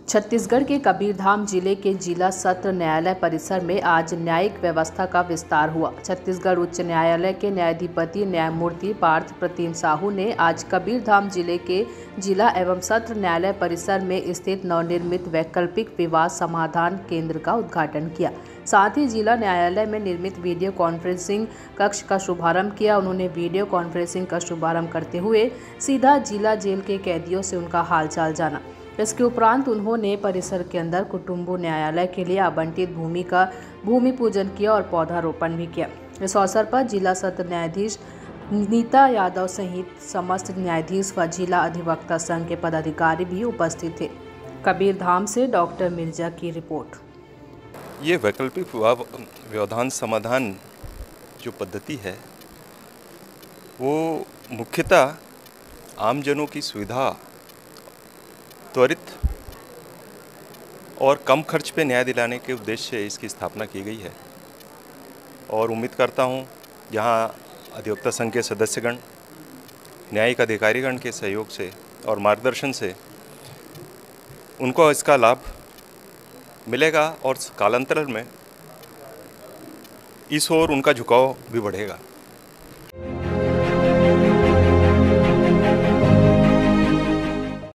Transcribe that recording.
छत्तीसगढ़ के कबीरधाम जिले के जिला सत्र न्यायालय परिसर में आज न्यायिक व्यवस्था का विस्तार हुआ। छत्तीसगढ़ उच्च न्यायालय के न्यायाधिपति न्यायमूर्ति पार्थ प्रतिम साहू ने आज कबीरधाम जिले के जिला एवं सत्र न्यायालय परिसर में स्थित नवनिर्मित वैकल्पिक विवाद समाधान केंद्र का उद्घाटन किया। साथ ही जिला न्यायालय में निर्मित वीडियो कॉन्फ्रेंसिंग कक्ष का शुभारंभ किया। उन्होंने वीडियो कॉन्फ्रेंसिंग का शुभारंभ करते हुए सीधा जिला जेल के कैदियों से उनका हालचाल जाना। इसके उपरांत उन्होंने परिसर के अंदर कुटुंबो न्यायालय के लिए आवंटित भूमि का भूमि पूजन किया और पौधारोपण भी किया। इस अवसर पर जिला सत्र न्यायाधीश नीता यादव सहित समस्त न्यायाधीश व जिला अधिवक्ता संघ के पदाधिकारी भी उपस्थित थे। कबीरधाम से डॉक्टर मिर्जा की रिपोर्ट। ये वैकल्पिक व्यवधान समाधान जो पद्धति है वो मुख्यतः आमजनों की सुविधा, त्वरित और कम खर्च पे न्याय दिलाने के उद्देश्य से इसकी स्थापना की गई है। और उम्मीद करता हूँ यहाँ अधिवक्ता संघ के सदस्यगण, न्यायिक अधिकारीगण के सहयोग से और मार्गदर्शन से उनको इसका लाभ मिलेगा और कालांतर में इस ओर उनका झुकाव भी बढ़ेगा।